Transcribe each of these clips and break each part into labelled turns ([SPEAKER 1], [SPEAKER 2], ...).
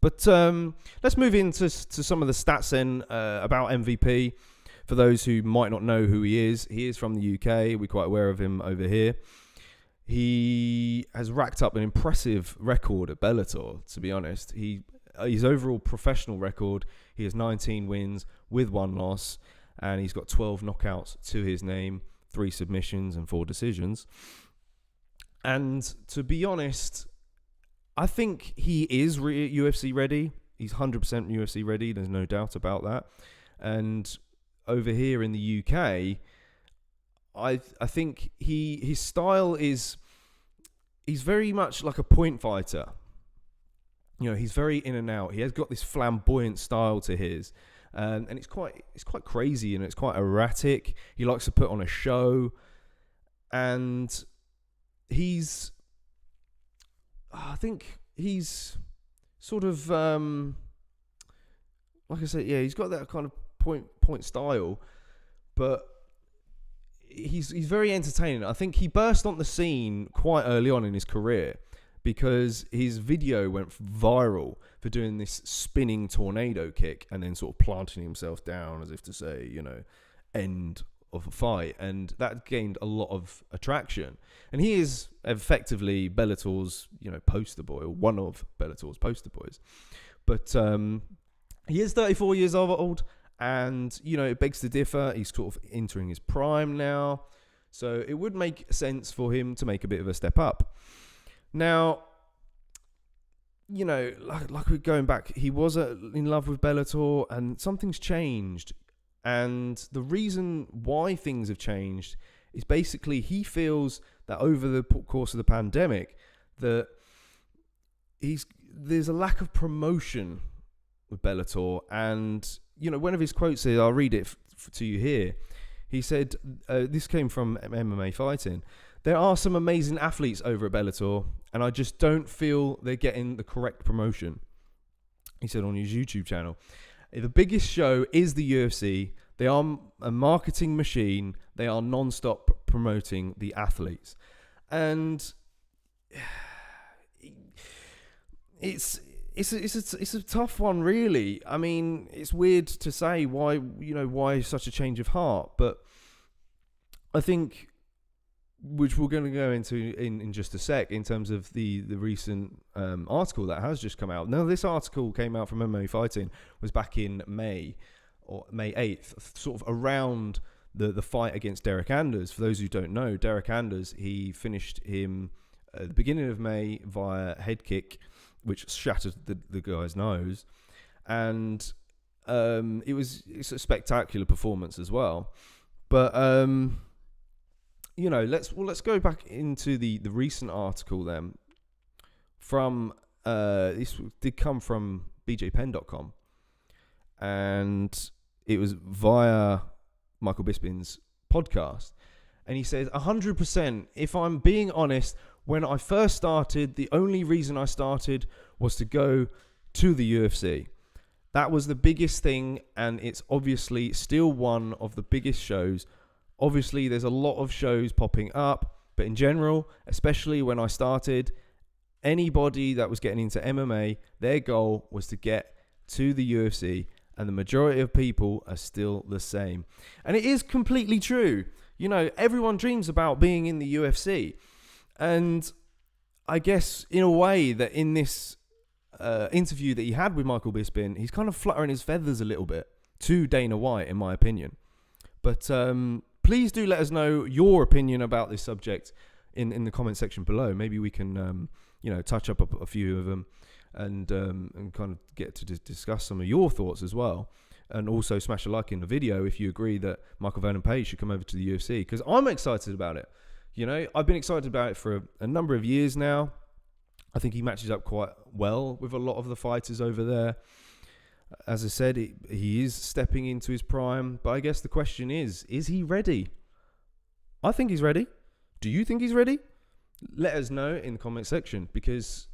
[SPEAKER 1] But let's move into some of the stats then about MVP. For those who might not know who he is from the UK. We're quite aware of him over here. He has racked up an impressive record at Bellator, to be honest. His overall professional record, he has 19 wins with 1 loss, and he's got 12 knockouts to his name, 3 submissions and 4 decisions. And to be honest, I think he is UFC ready. He's 100% UFC ready. There's no doubt about that. And over here in the UK, I think his style is, he's very much like a point fighter. You know, he's very in and out. He has got this flamboyant style to his, and it's quite crazy and it's quite erratic. He likes to put on a show, and I think he's sort of like I said, yeah, he's got that kind of point style, but he's very entertaining. I think he burst on the scene quite early on in his career because his video went viral for doing this spinning tornado kick and then sort of planting himself down as if to say, you know, end of a fight, and that gained a lot of attraction. And he is effectively Bellator's, you know, poster boy, or one of Bellator's poster boys. But he is 34 years old, and, you know, it begs to differ. He's sort of entering his prime now, so it would make sense for him to make a bit of a step up. Now, you know, like we're going back, he was in love with Bellator, and something's changed. And the reason why things have changed is basically he feels that over the course of the pandemic that there's a lack of promotion with Bellator. And, you know, one of his quotes here, I'll read it to you here. He said, this came from MMA Fighting, "There are some amazing athletes over at Bellator, and I just don't feel they're getting the correct promotion." He said on his YouTube channel, "The biggest show is the UFC. They are a marketing machine. They are non-stop promoting the athletes." And it's a tough one, really. I mean, it's weird to say why such a change of heart, but I think, which we're going to go into in just a sec, in terms of the recent article that has just come out. Now, this article came out from MMA Fighting, was back in May 8th, sort of around the fight against Derek Anders. For those who don't know, Derek Anders, he finished him at the beginning of May via head kick, which shattered the guy's nose. And it's a spectacular performance as well. But you know, let's go back into the recent article then. From this did come from bjpen.com, and it was via Michael Bisping's podcast, and he says 100%. If I'm being honest, when I first started, the only reason I started was to go to the UFC. That was the biggest thing, and it's obviously still one of the biggest shows. Obviously, there's a lot of shows popping up, but in general, especially when I started, anybody that was getting into MMA, their goal was to get to the UFC, and the majority of people are still the same. And it is completely true. You know, everyone dreams about being in the UFC. And I guess, in a way, that in this interview that he had with Michael Bisping, he's kind of fluttering his feathers a little bit to Dana White, in my opinion. But please do let us know your opinion about this subject in the comment section below. Maybe we can, touch up a few of them and kind of get to discuss some of your thoughts as well. And also smash a like in the video if you agree that Michael Venom Page should come over to the UFC, because I'm excited about it. You know, I've been excited about it for a number of years now. I think he matches up quite well with a lot of the fighters over there. As I said, he is stepping into his prime, but I guess the question is he ready? I think he's ready. Do you think he's ready? Let us know in the comment section, because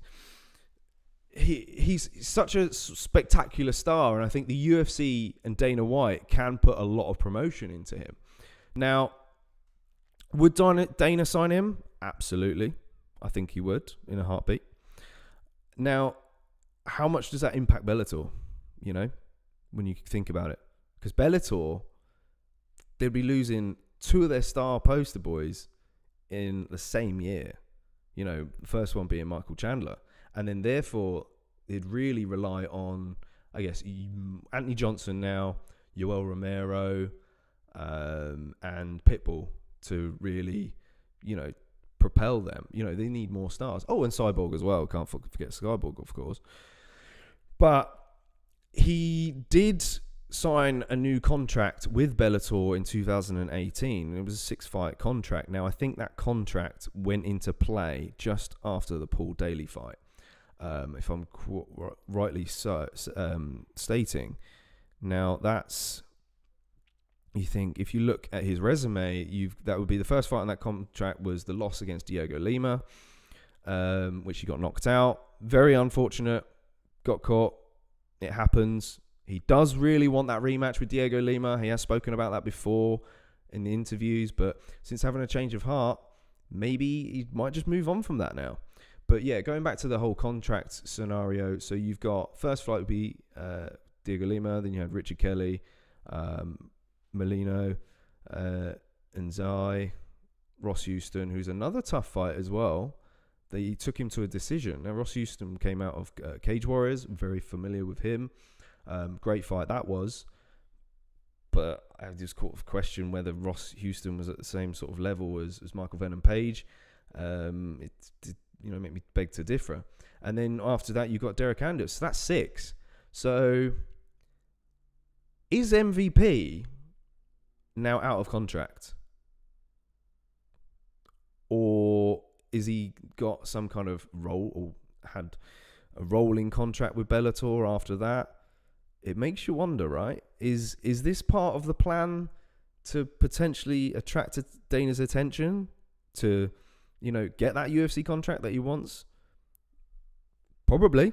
[SPEAKER 1] he's such a spectacular star, and I think the UFC and Dana White can put a lot of promotion into him. Now, would Dana sign him? Absolutely. I think he would, in a heartbeat. Now, how much does that impact Bellator, you know, when you think about it? Because Bellator, they'd be losing 2 of their star poster boys in the same year. You know, the first one being Michael Chandler. And then therefore, they'd really rely on, I guess, Anthony Johnson now, Yoel Romero, and Pitbull to really, you know, propel them. You know, they need more stars. Oh, and Cyborg as well. Can't forget Cyborg, of course. But he did sign a new contract with Bellator in 2018. It was a 6-fight contract. Now, I think that contract went into play just after the Paul Daly fight, if I'm rightly stating. Now, that's, you think, if you look at his resume, that would be the first fight on that contract was the loss against Diego Lima, which he got knocked out. Very unfortunate. Got caught. It happens. He does really want that rematch with Diego Lima. He has spoken about that before in the interviews, but since having a change of heart, maybe he might just move on from that now. But yeah, going back to the whole contract scenario, so you've got, first fight would be Diego Lima, then you had Richard Kelly, Molino, and Zai, Ross Houston, who's another tough fight as well. They took him to a decision. Now, Ross Houston came out of Cage Warriors, very familiar with him. Great fight that was. But I just question whether Ross Houston was at the same sort of level as Michael Venom Page. It did, make me beg to differ. And then after that, you got Derek Anders. So that's 6. So is MVP now out of contract? Or is he got some kind of role, or had a rolling contract with Bellator after that? It makes you wonder, right? Is this part of the plan to potentially attract Dana's attention to, get that UFC contract that he wants? Probably.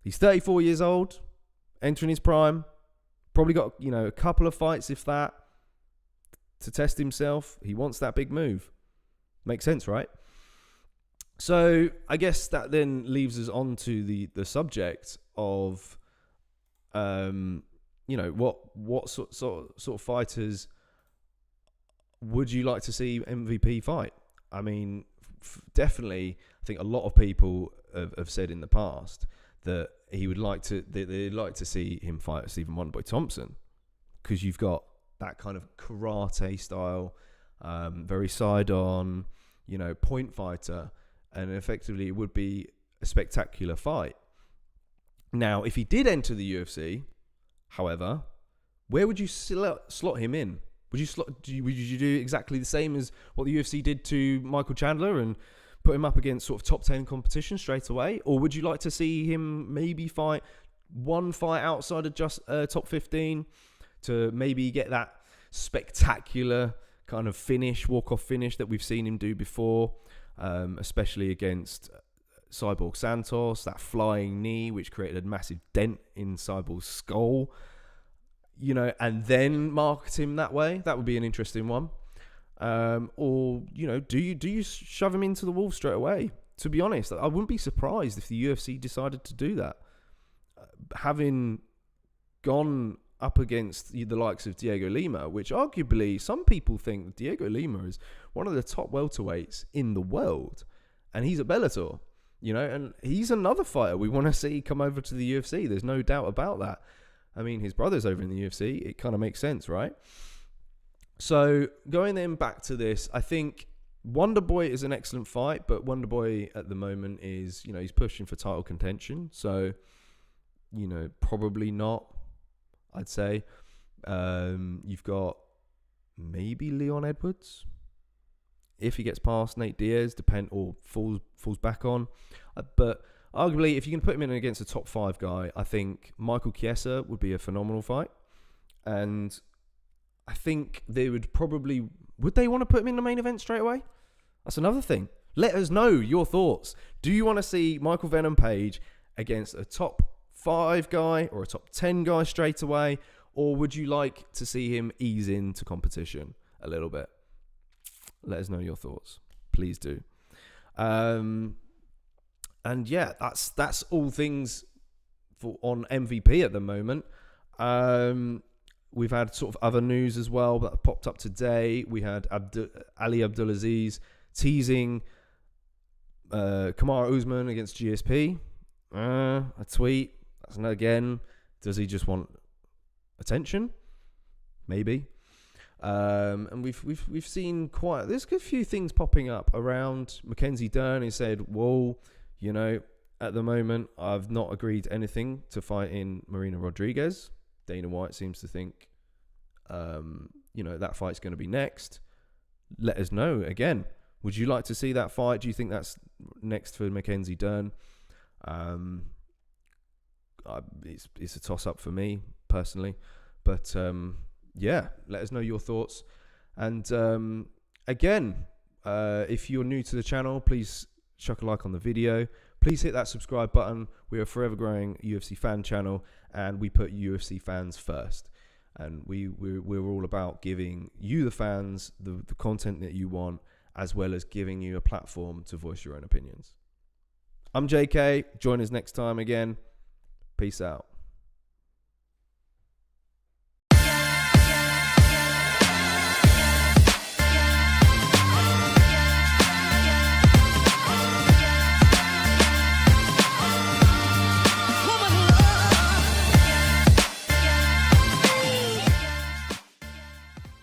[SPEAKER 1] He's 34 years old, entering his prime. Probably got, a couple of fights, if that, to test himself. He wants that big move. Makes sense, right? So I guess that then leaves us on to the subject of, what sort of fighters would you like to see MVP fight? I mean, definitely, I think a lot of people have said in the past that they'd like to see him fight Stephen Wonderboy Thompson, because you've got that kind of karate style, very side on, point fighter, and effectively it would be a spectacular fight. Now, if he did enter the UFC, however, where would you slot him in? Would you do exactly the same as what the UFC did to Michael Chandler and put him up against sort of top 10 competition straight away? Or would you like to see him maybe fight one fight outside of just top 15 to maybe get that spectacular kind of walk-off finish that we've seen him do before, especially against Cyborg Santos, that flying knee which created a massive dent in Cyborg's skull, and then market him that way? That would be an interesting one. Or do you shove him into the wolves straight away? To be honest, I wouldn't be surprised if the UFC decided to do that, having gone up against the likes of Diego Lima, which arguably some people think Diego Lima is one of the top welterweights in the world, and he's at Bellator. And he's another fighter we want to see come over to the UFC. There's no doubt about that. I mean, his brother's over in the UFC. It kind of makes sense, right? So going then back to this, I think Wonderboy is an excellent fight, but Wonderboy at the moment is, he's pushing for title contention. So, probably not, I'd say. You've got maybe Leon Edwards, if he gets past Nate Diaz, or falls back on. But arguably, if you can put him in against a top 5 guy, I think Michael Chiesa would be a phenomenal fight. And I think they would they want to put him in the main event straight away? That's another thing. Let us know your thoughts. Do you want to see Michael Venom Page against a top 5 guy or a top 10 guy straight away? Or would you like to see him ease into competition a little bit? Let us know your thoughts. Please do. And yeah, that's all things on MVP at the moment. We've had sort of other news as well that popped up today. We had Ali Abdulaziz teasing Kamaru Usman against GSP. A tweet. Again, does he just want attention? Maybe. And we've seen there's a few things popping up around Mackenzie Dern. He said, "Whoa, at the moment I've not agreed anything to fight in Marina Rodriguez." Dana White seems to think, that fight's going to be next. Let us know. Again, would you like to see that fight? Do you think that's next for Mackenzie Dern? It's a toss-up for me, personally. But, let us know your thoughts. And, again, if you're new to the channel, please chuck a like on the video. Please hit that subscribe button. We are a forever growing UFC fan channel, and we put UFC fans first. And we're all about giving you, the fans, the content that you want, as well as giving you a platform to voice your own opinions. I'm JK. Join us next time again. Peace out.